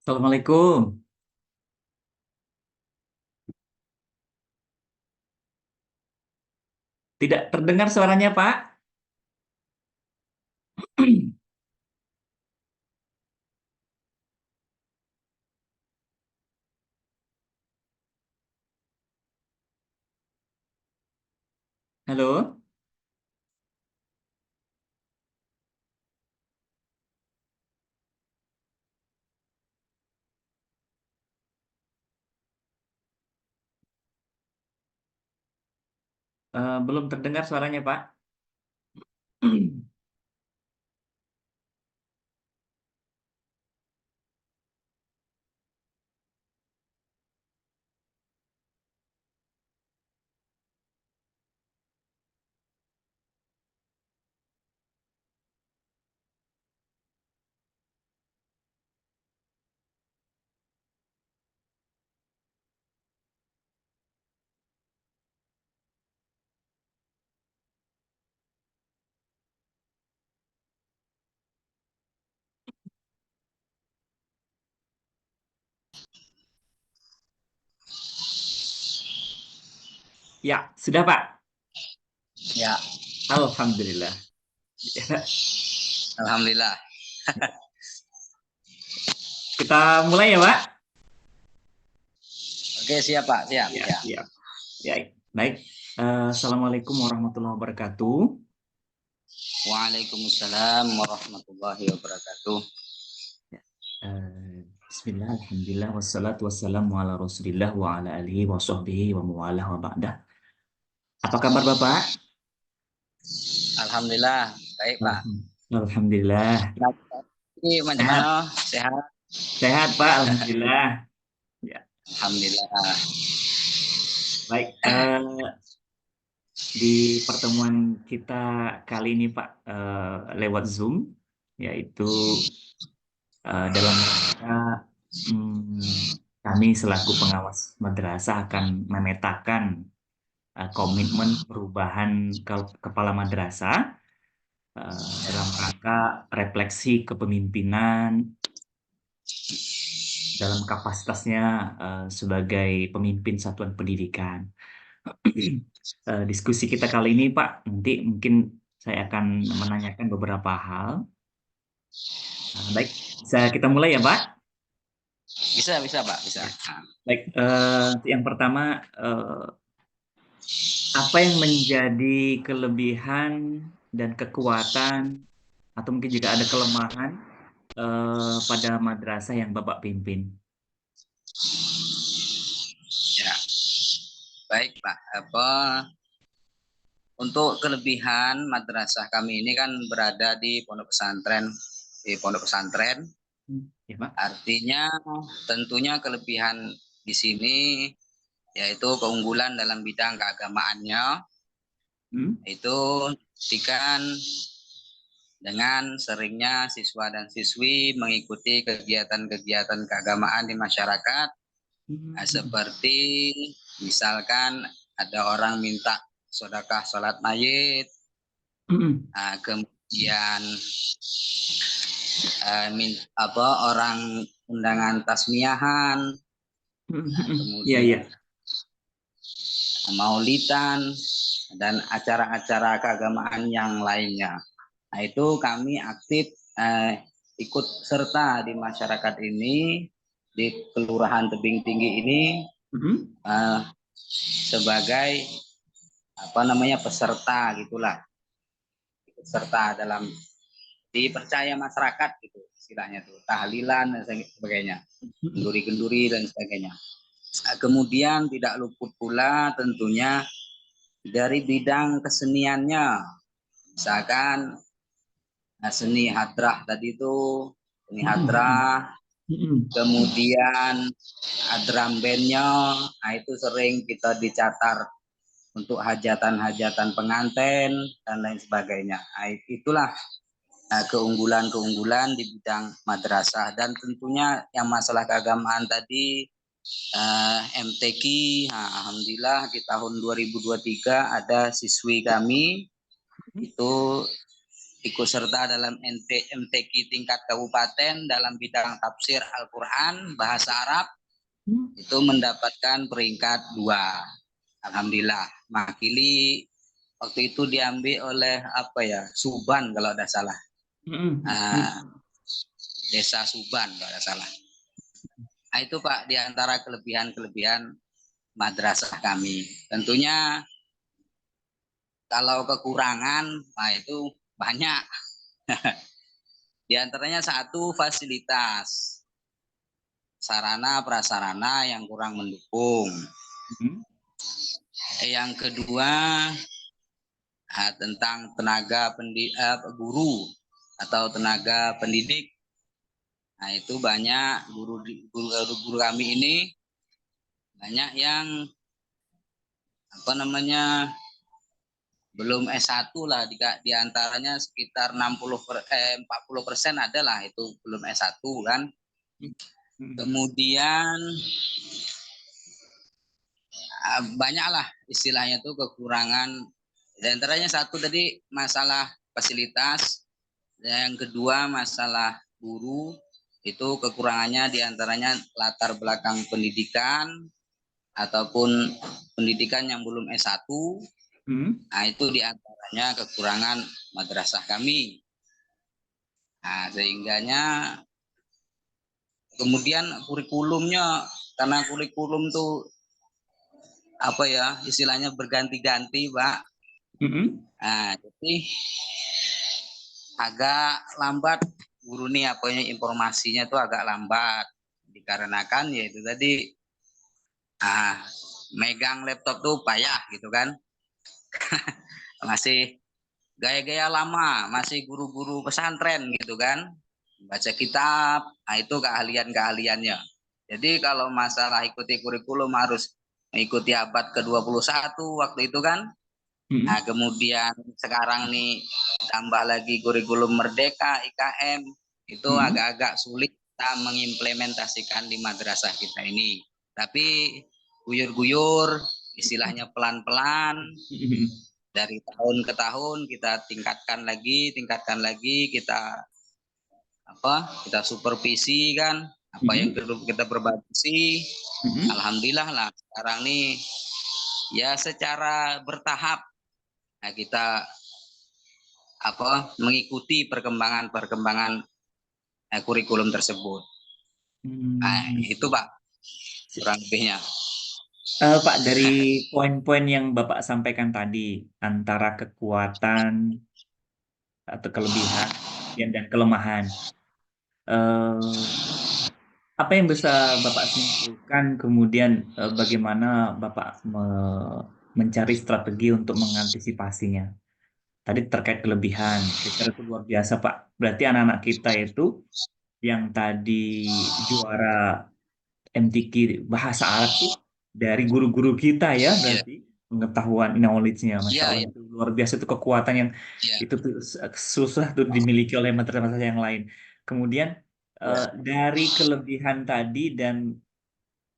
Assalamualaikum. Tidak terdengar suaranya, Pak. Halo? Belum terdengar suaranya, Pak. Ya, sudah, Pak. Ya, Alhamdulillah. alhamdulillah. Kita mulai ya, Pak? Oke, siap Pak, siap, Ya, siap. siap. Ya, baik. Assalamualaikum warahmatullahi wabarakatuh. Waalaikumsalam warahmatullahi wabarakatuh. Bismillah, alhamdulillah, wassalatu wassalamu ala rasulillah wa ala alihi wa sahbihi wa mawalah wa ba'dah. Apa kabar, Bapak? Alhamdulillah, baik Pak. Alhamdulillah. Ini macam Sehat, mana? Sehat? sehat, Pak. Alhamdulillah. Ya, Alhamdulillah. baik. Di pertemuan kita kali ini, Pak, lewat Zoom, yaitu dalam rangka kami selaku pengawas madrasah akan memetakan komitmen perubahan kepala madrasah dalam rangka refleksi kepemimpinan dalam kapasitasnya sebagai pemimpin satuan pendidikan. Diskusi kita kali ini, Pak, nanti mungkin saya akan menanyakan beberapa hal. Baik, bisa kita mulai ya, Pak? Bisa Pak, bisa. Ya. Baik, yang pertama, apa yang menjadi kelebihan dan kekuatan, atau mungkin juga ada kelemahan pada madrasah yang Bapak pimpin? Ya, baik Pak. Untuk kelebihan madrasah kami ini kan berada di pondok pesantren. Ya, Pak. Artinya tentunya kelebihan di sini yaitu keunggulan dalam bidang keagamaannya. Itu buktikan dengan seringnya siswa dan siswi mengikuti kegiatan-kegiatan keagamaan di masyarakat, seperti misalkan ada orang minta sedekah sholat mayit, kemudian orang undangan tasmiahan, Iya, iya. kemudian maulidan, dan acara-acara keagamaan yang lainnya. Nah, itu kami aktif ikut serta di masyarakat ini, di Kelurahan Tebing Tinggi ini, sebagai peserta gitulah, ikut serta dalam dipercaya masyarakat gitu istilahnya tuh, tahlilan dan sebagainya, kenduri-kenduri dan sebagainya. Nah, kemudian tidak luput pula tentunya dari bidang keseniannya, misalkan seni hadrah tadi itu, seni hadrah, kemudian drum bandnya, nah itu sering kita dicatar untuk hajatan-hajatan pengantin dan lain sebagainya. Nah, itulah keunggulan-keunggulan di bidang madrasah. Dan tentunya yang masalah keagamaan tadi, MTQ, nah, alhamdulillah di tahun 2023 ada siswi kami itu ikut serta dalam MTQ tingkat kabupaten dalam bidang tafsir Al-Quran bahasa Arab, itu mendapatkan peringkat 2. Alhamdulillah. Makili waktu itu diambil oleh apa ya, Suban kalau tidak salah. Desa Suban kalau tidak salah. Nah, itu Pak di antara kelebihan-kelebihan madrasah kami. Tentunya kalau kekurangan, nah itu banyak. Di antaranya satu, fasilitas sarana prasarana yang kurang mendukung. Yang kedua, tentang tenaga guru atau tenaga pendidik. Nah, itu banyak guru kami ini banyak yang apa namanya belum S1 lah, di antaranya sekitar 40% adalah itu belum S1 kan. Kemudian banyaklah istilahnya tuh kekurangan. Di antaranya satu tadi masalah fasilitas, yang kedua masalah guru, itu kekurangannya diantaranya latar belakang pendidikan ataupun pendidikan yang belum S1. Nah, itu diantaranya kekurangan madrasah kami. Nah, sehingganya kemudian kurikulumnya, karena kurikulum tuh apa ya istilahnya berganti-ganti Pak. Nah, jadi agak lambat guru nih informasinya tuh agak lambat dikarenakan yaitu tadi megang laptop tuh payah gitu kan. Masih gaya-gaya lama, masih guru-guru pesantren gitu kan, baca kitab. Nah, itu keahliannya. Jadi kalau masalah ikuti kurikulum harus mengikuti abad ke-21 waktu itu kan. Nah, kemudian sekarang nih tambah lagi kurikulum merdeka IKM, itu agak-agak sulit kita mengimplementasikan di madrasah kita ini. Tapi guyur-guyur, istilahnya pelan-pelan, dari tahun ke tahun kita tingkatkan lagi, kita supervisi kan, apa yang perlu kita perbaiki. Alhamdulillah lah sekarang nih ya secara bertahap. Nah, kita mengikuti perkembangan kurikulum tersebut. Nah, itu Pak kurang lebihnya. Pak, dari poin-poin yang Bapak sampaikan tadi antara kekuatan atau kelebihan dan kelemahan, apa yang bisa Bapak simpulkan, kemudian bagaimana Bapak mencari strategi untuk mengantisipasinya? Tadi terkait kelebihan, saya itu luar biasa Pak. Berarti anak-anak kita itu yang tadi juara MTQ bahasa Arab tuh dari guru-guru kita ya, berarti pengetahuan knowledge-nya, Masya Allah, itu luar biasa, itu kekuatan yang itu tuh susah tuh dimiliki oleh madrasah yang lain. Kemudian dari kelebihan tadi dan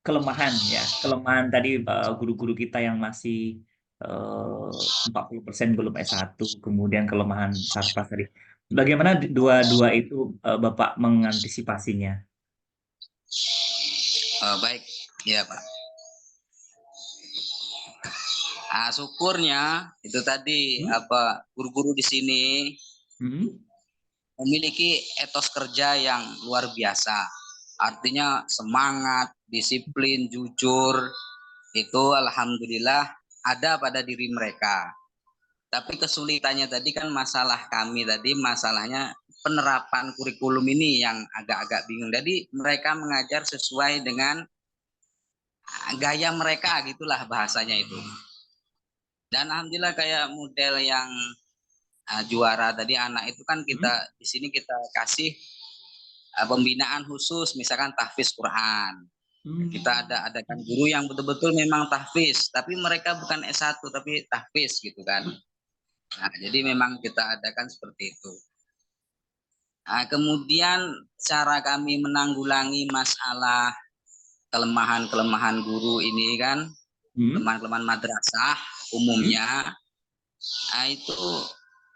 kelemahan ya, kelemahan tadi guru-guru kita yang masih 40% belum S1, kemudian kelemahan sarpas tadi. Bagaimana dua-dua itu Bapak mengantisipasinya? Baik, ya Pak. Syukurnya itu tadi guru-guru di sini memiliki etos kerja yang luar biasa. Artinya semangat, disiplin, jujur, itu alhamdulillah ada pada diri mereka. Tapi kesulitannya tadi kan masalah kami tadi, masalahnya penerapan kurikulum ini yang agak-agak bingung. Jadi mereka mengajar sesuai dengan gaya mereka, gitulah bahasanya itu. Dan alhamdulillah kayak model yang juara tadi anak itu kan kita di sini kita kasih pembinaan khusus, misalkan tahfiz Quran. Kita adakan guru yang betul-betul memang tahfiz, tapi mereka bukan S1 tapi tahfiz gitu kan. Nah, jadi memang kita adakan seperti itu. Nah, kemudian cara kami menanggulangi masalah kelemahan-kelemahan guru ini kan, kelemahan-kelemahan madrasah umumnya, nah itu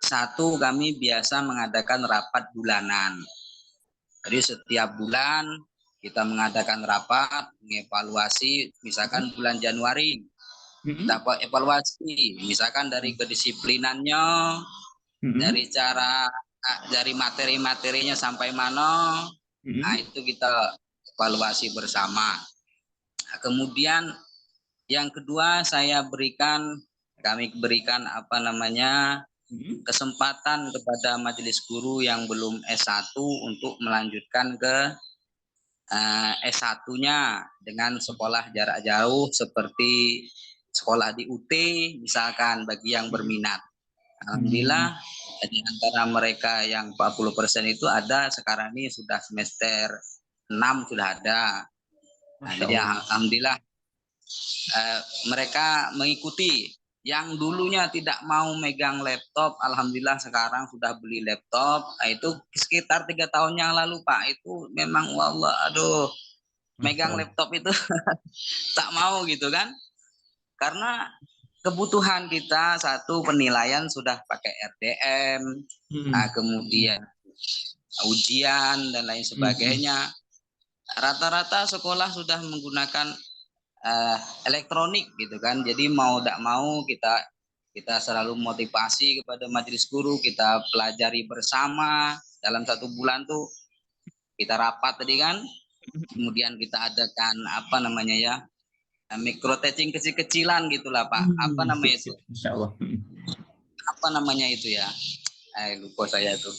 satu, kami biasa mengadakan rapat bulanan. Jadi setiap bulan kita mengadakan rapat, mengevaluasi, misalkan bulan Januari, kita evaluasi, misalkan dari kedisiplinannya, dari cara, dari materi-materinya sampai mana, nah itu kita evaluasi bersama. Nah, kemudian yang kedua kami berikan kesempatan kepada majelis guru yang belum S1 untuk melanjutkan ke S1-nya dengan sekolah jarak jauh seperti sekolah di UT misalkan bagi yang berminat. Alhamdulillah di antara mereka yang 40% itu ada sekarang ini sudah semester 6 sudah ada. Nah, jadi alhamdulillah mereka mengikuti. Yang dulunya tidak mau megang laptop, alhamdulillah sekarang sudah beli laptop. Nah, itu sekitar 3 tahun yang lalu Pak, itu memang wallah aduh megang laptop itu tak mau gitu kan, karena kebutuhan kita satu penilaian sudah pakai RDM, kemudian ujian dan lain sebagainya. Rata-rata sekolah sudah menggunakan elektronik gitu kan. Jadi mau tidak mau kita selalu motivasi kepada majelis guru, kita pelajari bersama dalam 1 bulan tuh kita rapat tadi kan. Kemudian kita adakan micro teaching kecil-kecilan gitulah Pak. Apa namanya itu? Apa namanya itu ya? Lupa saya tuh.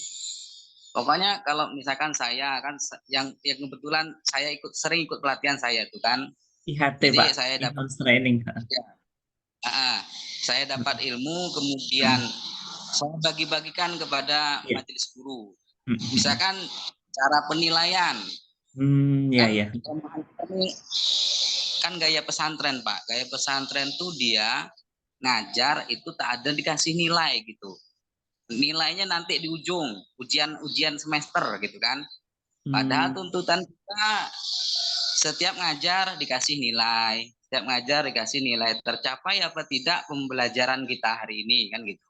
Pokoknya kalau misalkan saya kan yang kebetulan saya sering ikut pelatihan saya itu kan. IHT Jadi Pak, saya dapat training. Ya, saya dapat ilmu, kemudian saya bagi-bagikan kepada majelis guru. Misalkan cara penilaian. Kan gaya pesantren Pak. Gaya pesantren tuh dia ngajar itu tak ada dikasih nilai gitu. Nilainya nanti di ujung ujian semester gitu kan. Padahal tuntutan kita setiap ngajar dikasih nilai, tercapai apa tidak pembelajaran kita hari ini kan gitu.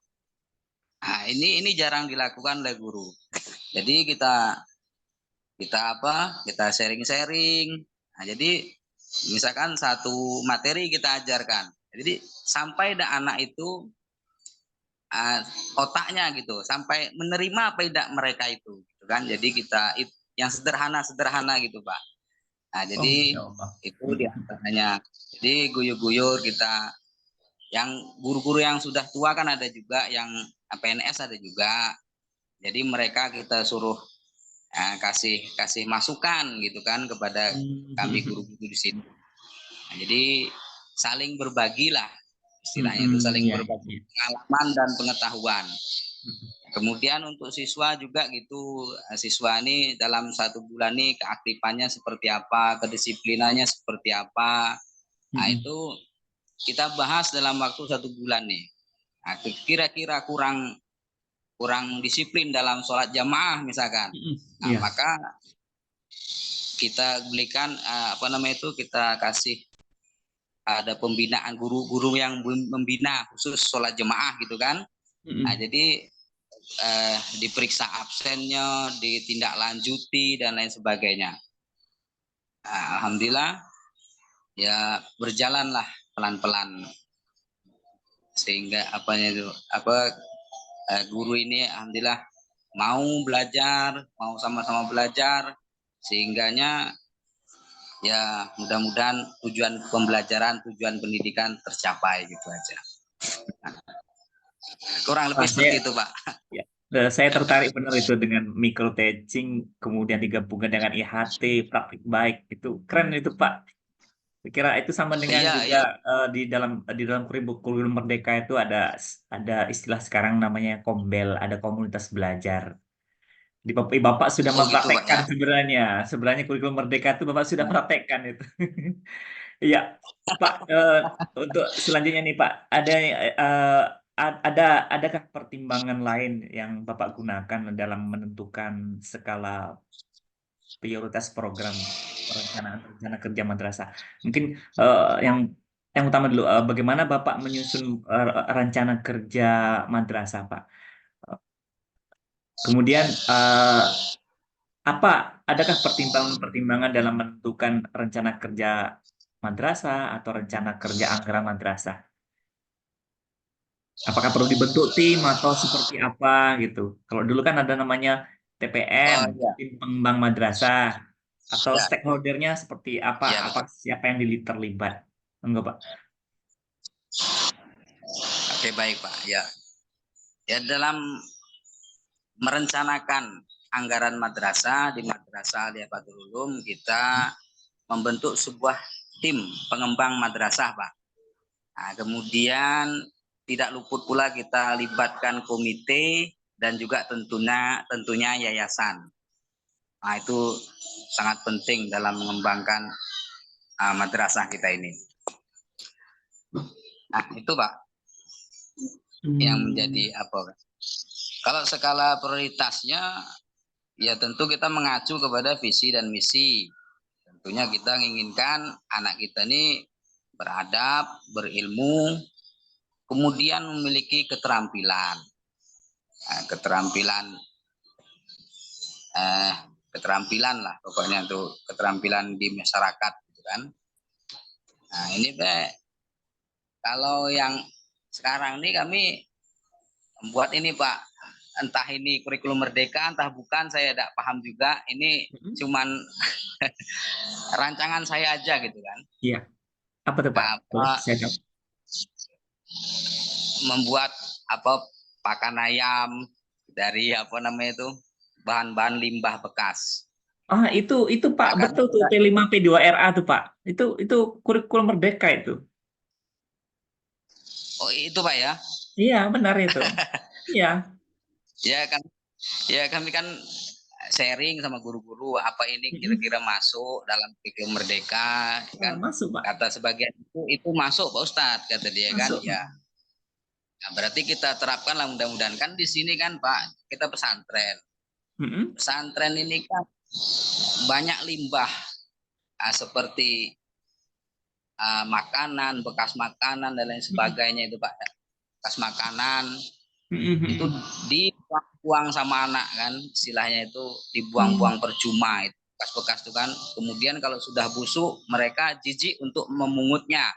Nah, ini jarang dilakukan oleh guru. Jadi kita sharing-sharing. Nah, jadi misalkan satu materi kita ajarkan. Jadi sampai anak itu otaknya gitu, sampai menerima apa tidak mereka itu gitu kan. Jadi kita yang sederhana gitu Pak. Nah, jadi itu diantaranya. Jadi guyur-guyur kita, yang guru-guru yang sudah tua kan ada juga, yang PNS ada juga. Jadi mereka kita suruh kasih masukan gitu kan kepada kami guru-guru di sini. Nah, jadi saling berbagi lah istilahnya itu, saling berbagi pengalaman dan pengetahuan. Kemudian untuk siswa juga gitu, siswa ini dalam 1 bulan ini keaktifannya seperti apa, kedisiplinannya seperti apa. Nah, itu kita bahas dalam waktu 1 bulan nih. Nah, kira-kira kurang disiplin dalam sholat jamaah misalkan. Nah, maka kita belikan kita kasih ada pembinaan guru-guru yang membina khusus sholat jamaah gitu kan. Nah, jadi diperiksa absennya, ditindaklanjuti dan lain sebagainya. Nah, alhamdulillah ya berjalanlah pelan-pelan, sehingga guru ini alhamdulillah mau belajar, mau sama-sama belajar, sehingganya ya mudah-mudahan tujuan pembelajaran, tujuan pendidikan tercapai gitu aja. Kurang lebih seperti itu Pak. Ya. Saya tertarik benar itu dengan micro teaching, kemudian digabungkan dengan IHT, praktik baik, itu keren itu Pak. Saya kira itu sama dengan juga di dalam kurikulum Merdeka itu ada istilah sekarang namanya Kombel, ada komunitas belajar. Di Bapak sudah mempraktekkan gitu, Pak, ya? Sebenarnya kurikulum Merdeka itu Bapak sudah praktekkan itu. Iya, Pak. Untuk selanjutnya nih Pak, adakah pertimbangan lain yang Bapak gunakan dalam menentukan skala prioritas program perencanaan rencana kerja madrasah? Mungkin yang utama dulu, bagaimana Bapak menyusun rencana kerja madrasah, Pak? Kemudian adakah pertimbangan-pertimbangan dalam menentukan rencana kerja madrasah atau rencana kerja anggaran madrasah? Apakah perlu dibentuk tim atau seperti apa gitu? Kalau dulu kan ada namanya TPM, Oh iya, tim pengembang madrasah, atau ya, stakeholdernya seperti apa? ya Apa betul. siapa yang terlibat? Enggak, Pak. Oke baik Pak. Ya, ya dalam merencanakan anggaran madrasah di Madrasah Aliyatul Ulum kita membentuk sebuah tim pengembang madrasah Pak. Nah, kemudian tidak luput pula kita libatkan komite dan juga tentunya yayasan. Nah, itu sangat penting dalam mengembangkan madrasah kita ini. Nah, itu Pak yang Hmm. menjadi apa? Kalau skala prioritasnya ya tentu kita mengacu kepada visi dan misi. Tentunya kita menginginkan anak kita ini beradab, berilmu, kemudian memiliki keterampilan. Nah, eh, keterampilan lah pokoknya tuh keterampilan di masyarakat gitu kan. Nah, ini kalau yang sekarang ini kami membuat ini Pak, entah ini kurikulum merdeka entah bukan saya tidak paham juga, ini Mm-mm. cuman rancangan saya aja gitu kan. Iya. Apa tuh, Pak? Boleh Apa saya tahu? membuat apa pakan ayam dari apa namanya itu bahan-bahan limbah bekas. Itu Pak, Nah, karena betul tuh kita, P5 P2RA tuh, Pak. Itu kurikulum merdeka itu. oh itu Pak ya, Iya, benar itu. Iya, ya kan, ya kami kan sharing sama guru-guru apa ini mm-mm. kira-kira masuk dalam kurikulum merdeka kan, Masuk, Pak. kata sebagian itu masuk Pak Ustadz kata dia kan Masuk. ya. Nah, berarti kita terapkan lah mudah-mudahan kan di sini kan Pak kita pesantren. Mm-mm. Pesantren ini kan banyak limbah seperti makanan, bekas makanan dan lain Mm-mm. sebagainya itu Pak. Bekas makanan itu Mm-mm. dibuang sama anak kan, istilahnya itu Mm-mm. dibuang-buang percuma itu bekas-bekas itu kan. Kemudian kalau sudah busuk mereka jijik untuk memungutnya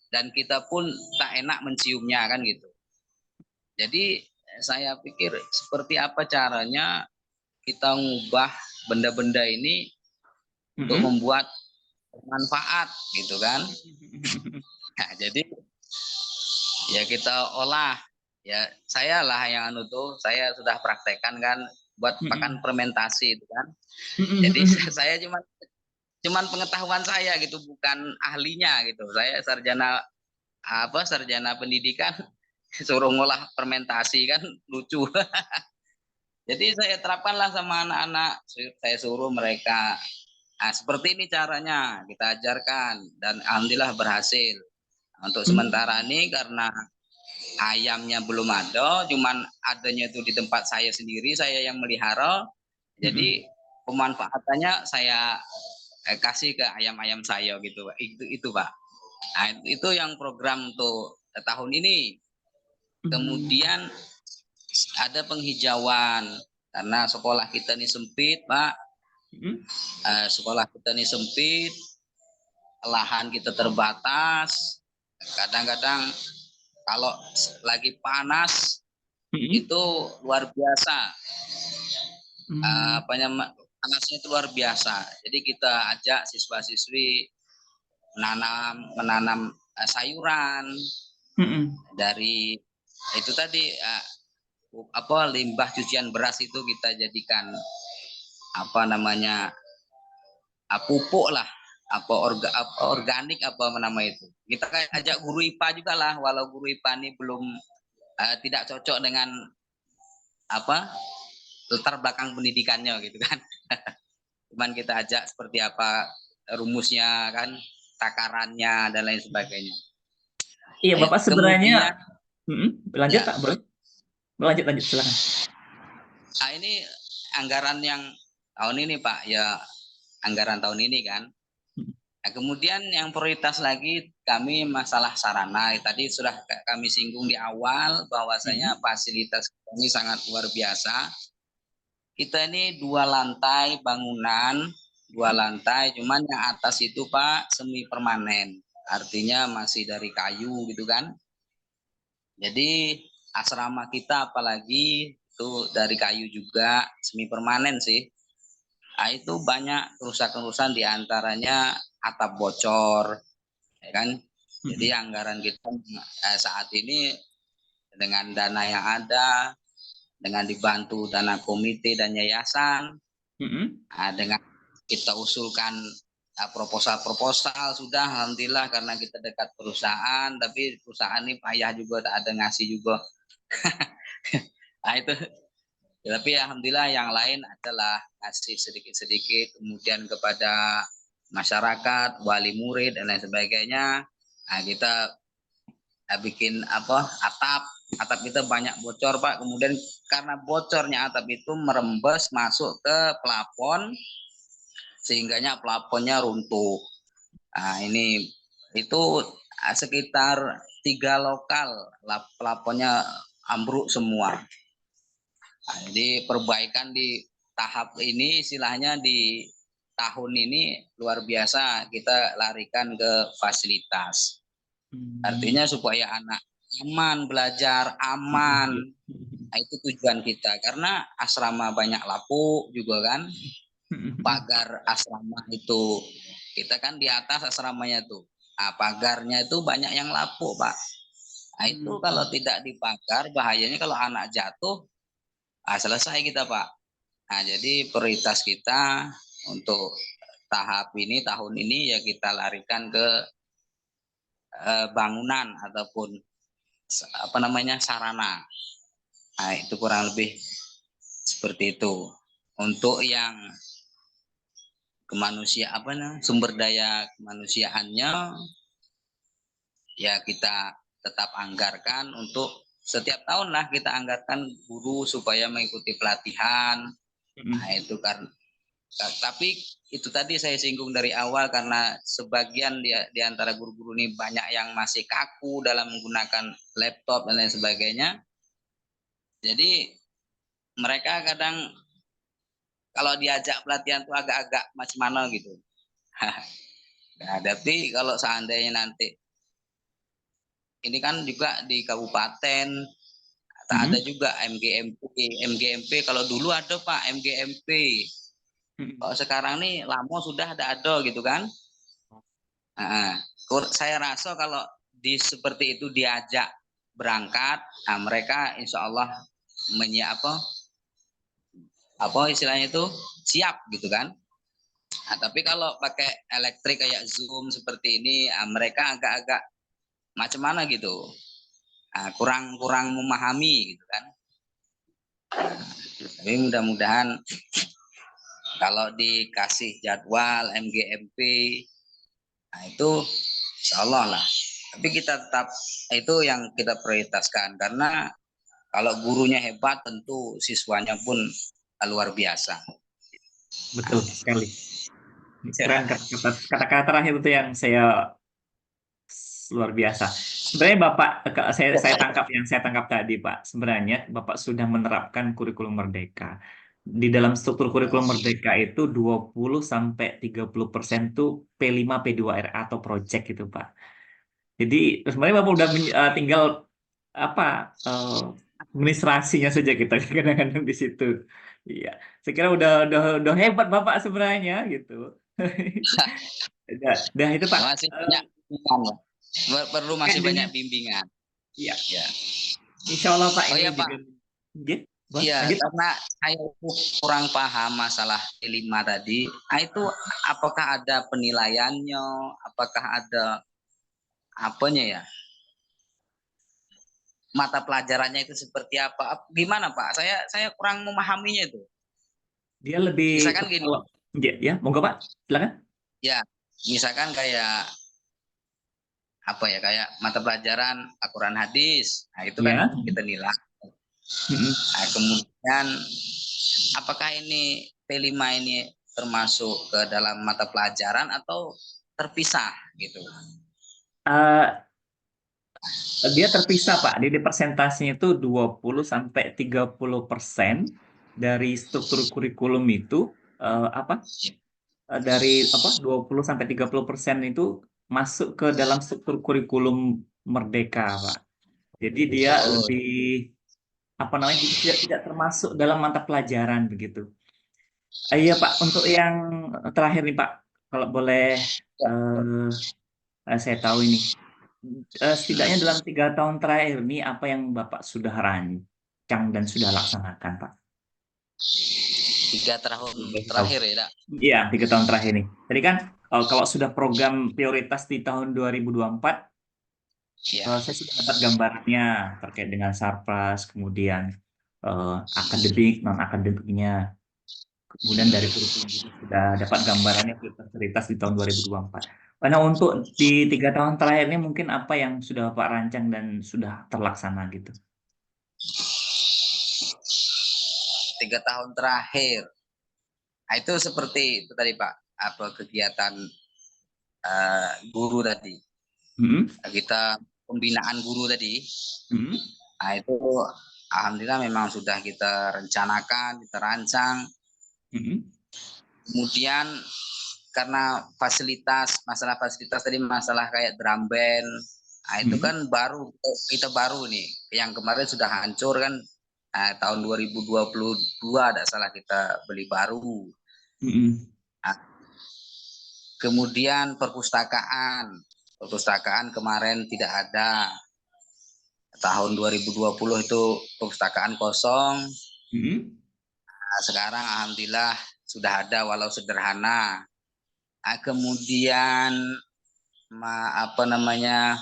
dan kita pun tak enak menciumnya kan gitu. Jadi saya pikir seperti apa caranya kita mengubah benda-benda ini untuk Mm-mm. membuat bermanfaat gitu kan. Mm-mm. Nah, jadi ya kita olah ya saya lah yang anu tuh saya sudah praktekkan kan buat pakan Mm-mm. fermentasi itu kan jadi Mm-mm. saya cuman pengetahuan saya gitu bukan ahlinya gitu saya sarjana pendidikan suruh ngolah fermentasi kan lucu jadi saya terapkanlah sama anak-anak saya suruh mereka seperti ini caranya kita ajarkan dan alhamdulillah berhasil untuk sementara Mm-mm. ini karena ayamnya belum ada, cuman adanya itu di tempat saya sendiri, saya yang melihara. Mm-mm. Jadi pemanfaatannya saya kasih ke ayam-ayam saya gitu, Pak. Itu Pak. Nah, itu yang program untuk tahun ini. Mm-mm. Kemudian ada penghijauan karena sekolah kita ini sempit, Pak. Mm-mm. Sekolah kita ini sempit, lahan kita terbatas. Kadang-kadang kalau lagi panas Mm-mm. itu luar biasa Mm-mm. apa namanya panasnya itu luar biasa. Jadi kita ajak siswa-siswi menanam sayuran Mm-mm. dari itu tadi apa limbah cucian beras itu kita jadikan apa namanya pupuk lah apa organik apa nama itu. Kita ajak guru IPA juga lah walau guru IPA ini belum tidak cocok dengan apa latar belakang pendidikannya gitu kan. Cuman kita ajak seperti apa rumusnya kan, takarannya dan lain sebagainya. Iya, Bapak sebenarnya. Kemudian Mm-mm. Lanjut, ya, Pak, boleh? Lanjut, lanjut, silakan. ini anggaran yang tahun ini Pak, ya anggaran tahun ini kan. Nah, kemudian yang prioritas lagi kami masalah sarana. Tadi sudah kami singgung di awal bahwasanya Mm-mm. fasilitas ini sangat luar biasa. kita ini 2 lantai bangunan, 2 lantai, cuman yang atas itu Pak semi permanen, artinya masih dari kayu gitu kan. Jadi asrama kita apalagi itu dari kayu juga, semi permanen sih. Nah, itu banyak kerusakan-kerusakan diantaranya atap bocor, ya kan. Jadi anggaran kita saat ini dengan dana yang ada, dengan dibantu dana komite dan yayasan, dengan kita usulkan proposal-proposal sudah alhamdulillah karena kita dekat perusahaan, tapi perusahaan ini payah juga tak ada ngasih juga. Nah itu, tapi alhamdulillah yang lain adalah ngasih sedikit-sedikit kemudian kepada masyarakat, wali murid dan lain sebagainya. Nah kita bikin atap kita banyak bocor Pak, kemudian karena bocornya atap itu merembes masuk ke plafon sehingganya plafonnya runtuh. Nah, ini itu sekitar 3 lokal plafonnya ambruk semua. Nah, jadi perbaikan di tahap ini istilahnya di tahun ini luar biasa kita larikan ke fasilitas. Artinya supaya anak aman belajar, aman. Nah, itu tujuan kita karena asrama banyak lapuk juga kan. Pagar asrama itu kita kan di atas asramanya tuh. Nah, pagarnya itu banyak yang lapuk Pak. Nah, itu kalau tidak dipagar bahayanya kalau anak jatuh, selesai kita Pak. Nah, jadi prioritas kita untuk tahap ini tahun ini ya kita larikan ke bangunan ataupun sarana. Nah, itu kurang lebih seperti itu. Untuk yang sumber daya kemanusiaannya ya kita tetap anggarkan untuk setiap tahun lah kita anggarkan guru supaya mengikuti pelatihan. Nah, itu kan. Tapi itu tadi saya singgung dari awal karena sebagian di antara guru-guru ini banyak yang masih kaku dalam menggunakan laptop dan lain sebagainya. Jadi mereka kadang kalau diajak pelatihan tuh agak-agak macam mana gitu. Nah, tapi kalau seandainya nanti ini kan juga di kabupaten tak ada juga MGMP kalau dulu ada Pak MGMP. Kalau sekarang nih lama sudah ada gitu kan. Nah, saya rasa kalau seperti itu diajak berangkat, nah mereka insya Allah istilahnya itu siap gitu kan. Nah, tapi kalau pakai elektrik kayak Zoom seperti ini, mereka agak-agak macam mana gitu, kurang memahami gitu kan. Tapi mudah-mudahan kalau dikasih jadwal MGMP, nah itu insya Allah lah. Tapi kita tetap itu yang kita prioritaskan karena kalau gurunya hebat tentu siswanya pun luar biasa. Betul sekali. Keren kata-kata terakhir itu yang saya luar biasa. Sebenarnya Bapak, saya tangkap tadi Pak, sebenarnya Bapak sudah menerapkan kurikulum Merdeka. Di dalam struktur kurikulum Merdeka itu 20-30% tuh P5 P2RA atau project itu Pak. Jadi sebenarnya Bapak udah tinggal apa administrasinya saja kita kadang-kadang di situ. Iya, saya kira udah hebat Bapak sebenarnya gitu. Udah itu Pak. Masih banyak bimbingan ya. Perlu masih banyak bimbingan. Iya. Ya. Insya Allah Pak Oh ini ya juga. Pak. Iya, Iya, karena saya kurang paham masalah P5 tadi. Nah, itu apakah ada penilaiannya? Apakah ada apanya ya? Mata pelajarannya itu seperti apa? Gimana Pak? Saya kurang memahaminya itu. Dia lebih Misalkan gini, ya, monggo Pak, silakan. ya, misalkan kayak kayak mata pelajaran Al-Quran hadis. Nah, itu kan Ya. kita nilai. Nah, kemudian apakah ini P5 ini termasuk ke dalam mata pelajaran atau terpisah gitu? Dia terpisah Pak. Jadi persentasenya itu 20-30%. dari struktur kurikulum itu dari 20 sampai 30% itu masuk ke dalam struktur kurikulum Merdeka, Pak. Jadi dia Oh, lebih jadi tidak termasuk dalam mata pelajaran begitu. Iya Pak, untuk yang terakhir nih Pak, kalau boleh ya. saya tahu ini, setidaknya dalam 3 tahun terakhir ini apa yang Bapak sudah rancang dan sudah laksanakan Pak? 3 tahun Boleh tahu. terakhir ya, Dak? Iya, 3 tahun terakhir ini. Jadi kan kalau sudah program prioritas di tahun 2024, Ya. saya sudah dapat gambarannya terkait dengan Sarpras, kemudian akademik, non-akademiknya. Kemudian dari kurikulum juga sudah dapat gambarannya prioritas di tahun 2024. Karena untuk di 3 tahun terakhir ini mungkin apa yang sudah Bapak rancang dan sudah terlaksana gitu. 3 tahun terakhir. Nah, itu seperti itu tadi Pak, apa kegiatan guru tadi. Mm-mm. Kita pembinaan guru tadi. Mm-mm. Nah, itu alhamdulillah memang sudah kita rencanakan, kita rancang. Mm-mm. Kemudian karena masalah fasilitas tadi, masalah kayak drum band, nah itu Mm-mm. kan kita baru nih. Yang kemarin sudah hancur kan, tahun 2022 ada salah kita beli baru. Mm-mm. Nah, kemudian perpustakaan kemarin tidak ada. Tahun 2020 itu perpustakaan kosong. Mm-mm. Nah, sekarang alhamdulillah sudah ada walau sederhana. Nah, kemudian apa namanya,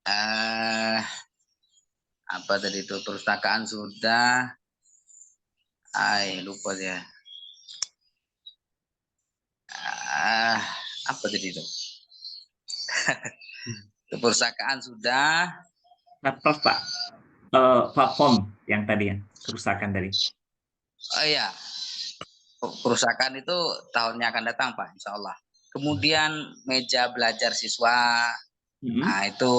eh apa tadi itu, perpustakaan sudah, lupa ya. Ah, apa tadi itu? Perpustakaan sudah. Prof, Pak, platform yang tadi ya, kerusakan tadi. Oh iya, perusahaan itu tahunnya akan datang Pak, Insya Allah. Kemudian meja belajar siswa, nah Mm-mm. itu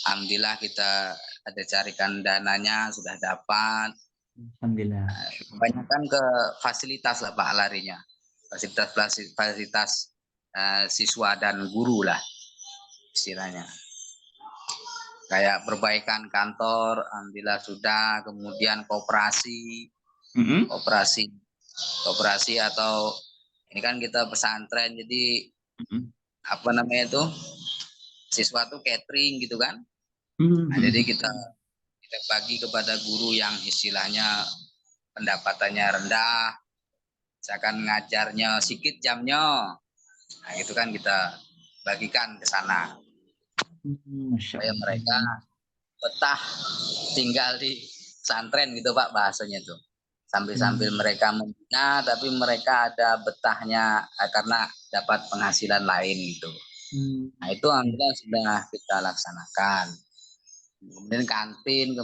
alhamdulillah kita ada carikan dananya, sudah dapat. Alhamdulillah. Kebanyakan ke fasilitas lah Pak larinya. Fasilitas fasilitas siswa dan guru lah istilahnya. Kayak perbaikan kantor, alhamdulillah sudah. Kemudian Mm-mm. koperasi, koperasi atau ini kan kita pesantren, jadi Mm-mm. apa namanya itu, siswa tuh catering gitu kan. Nah, jadi Mm-mm. kita bagi kepada guru yang istilahnya pendapatannya rendah, misalkan ngajarnya sedikit jamnya, nah itu kan kita bagikan ke sana Masya supaya mereka Allah. betah tinggal di pesantren gitu Pak bahasanya tuh. Sambil-sambil Hmm. mereka membina, tapi mereka ada betahnya karena dapat penghasilan lain gitu. Hmm. Nah itu alhamdulillah sudah kita laksanakan. Kemudian kantin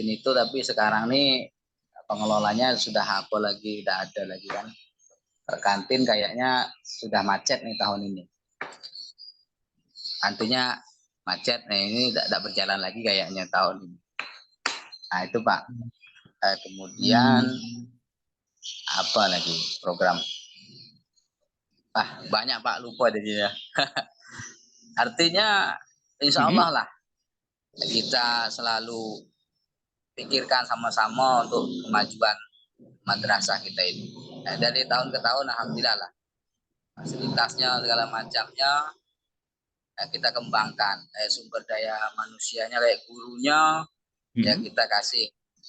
itu, tapi sekarang nih pengelolanya sudah apa lagi, tidak ada lagi kan. Kantin kayaknya sudah macet nih tahun ini. Kantinnya macet, nih ini tidak berjalan lagi kayaknya tahun ini. Nah itu Pak. Kemudian Hmm. apa lagi program? Banyak Pak, lupa jadi ya. Artinya insya Allah Mm-mm. lah kita selalu pikirkan sama-sama untuk kemajuan madrasah kita ini. Nah, dari tahun ke tahun alhamdulillah lah fasilitasnya segala macamnya kita kembangkan. Sumber daya manusianya kayak gurunya ya Mm-mm. kita kasih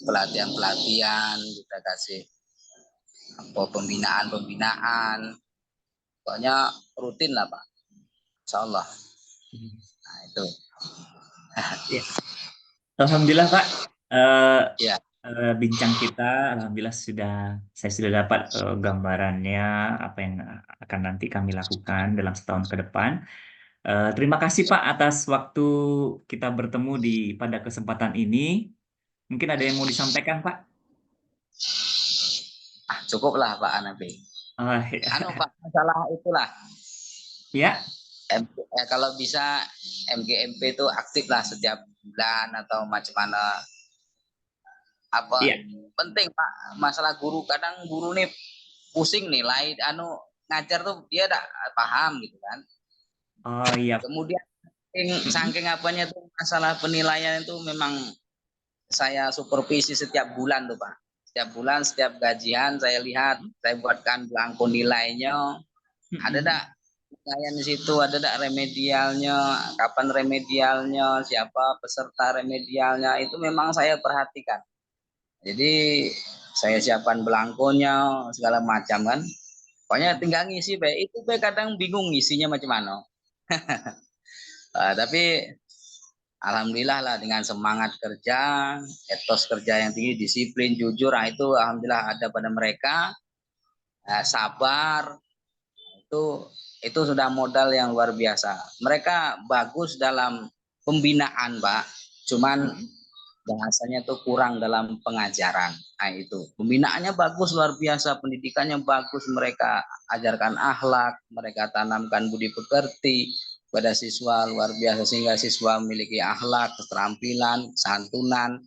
pelatihan-pelatihan, kita kasih apa pembinaan-pembinaan. Pokoknya rutin lah Pak. Insya Allah. Nah itu. Ya. Alhamdulillah Pak, Eh, Ya. bincang kita, alhamdulillah saya sudah dapat gambarannya apa yang akan nanti kami lakukan dalam setahun ke depan. Terima kasih Pak atas waktu kita bertemu pada kesempatan ini. Mungkin ada yang mau disampaikan Pak? Cukup lah Pak Anabi. Ya. Pak, masalah itulah. Ya. Kalau bisa MGMP itu aktif lah setiap bulan atau macam mana. Apa Iya. penting Pak, masalah guru, kadang guru nih pusing nih lain ngajar tuh dia tidak paham gitu kan. Oh iya. Kemudian saking, Mm-mm. saking apanya tuh masalah penilaian itu memang saya supervisi setiap bulan tuh Pak. Setiap bulan, setiap gajian saya lihat, saya buatkan belangko nilainya. Ada Mm-mm. tak penilaian di situ, ada tak remedialnya, kapan remedialnya, siapa peserta remedialnya, itu memang saya perhatikan. Jadi saya siapkan belangkonya segala macam kan. Pokoknya tinggal ngisi baik itu baik kadang bingung ngisinya macam mana. Tapi alhamdulillah lah dengan semangat kerja, etos kerja yang tinggi, disiplin, jujur, nah itu alhamdulillah ada pada mereka. Sabar itu itu sudah modal yang luar biasa. Mereka bagus dalam pembinaan, Pak. Cuman Mm-mm. bahasanya tuh kurang dalam pengajaran. Nah itu pembinaannya bagus luar biasa, pendidikannya bagus, mereka ajarkan akhlak, mereka tanamkan budi pekerti pada siswa luar biasa sehingga siswa memiliki akhlak, keterampilan, santunan.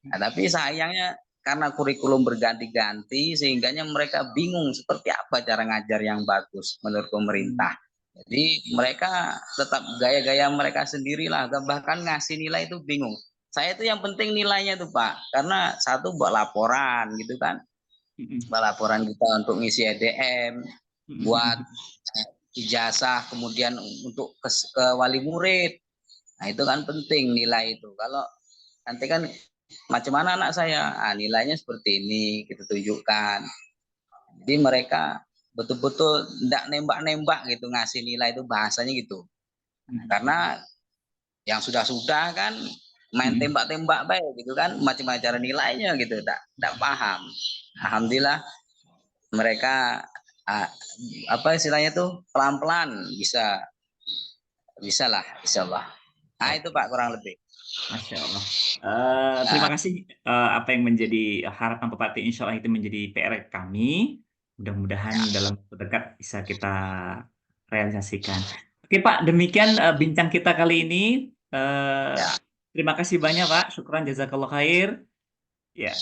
Nah, tapi sayangnya karena kurikulum berganti-ganti sehingganya mereka bingung seperti apa cara ngajar yang bagus menurut Mm. pemerintah. Jadi mereka tetap gaya-gaya mereka sendirilah, bahkan ngasih nilai itu bingung. Saya itu yang penting nilainya tuh Pak, karena satu buat laporan gitu kan, Mm-mm. buat laporan kita untuk ngisi EDM, buat Mm-mm. ijazah, kemudian untuk ke wali murid. Nah itu kan penting nilai itu. Kalau nanti kan macam mana anak saya, nilainya seperti ini kita tunjukkan. Jadi mereka betul-betul tidak nembak-nembak gitu ngasih nilai itu bahasanya gitu. Nah, karena Mm-mm. yang sudah-sudah kan main Mm-mm. tembak-tembak baik gitu kan macam-macam cara nilainya gitu tak paham. Alhamdulillah mereka ah, apa istilahnya tuh pelan-pelan bisa bisa lah insyaallah. Nah itu Oke. Pak kurang lebih. Masya Allah. Terima Nah, kasih apa yang menjadi harapan Bupati, insya Allah itu menjadi PR kami. Mudah-mudahan dalam waktu dekat bisa kita realisasikan. Oke Pak, demikian bincang kita kali ini. Eh, ya, Terima kasih banyak Pak. Syukran jazakallah khair. Ya,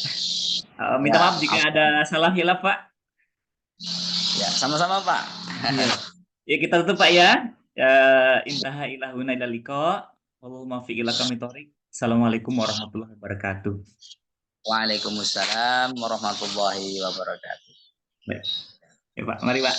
minta ya, maaf jika ada salah hilaf Pak. ya, sama-sama Pak. Iya. Ya kita tutup Pak ya. Intaha ilahuna ila liqa. Wallahu muwaffiq ila aqwamit thoriq. Assalamualaikum warahmatullahi wabarakatuh. Waalaikumsalam warahmatullahi wabarakatuh. Baik. Ya Pak, mari Pak.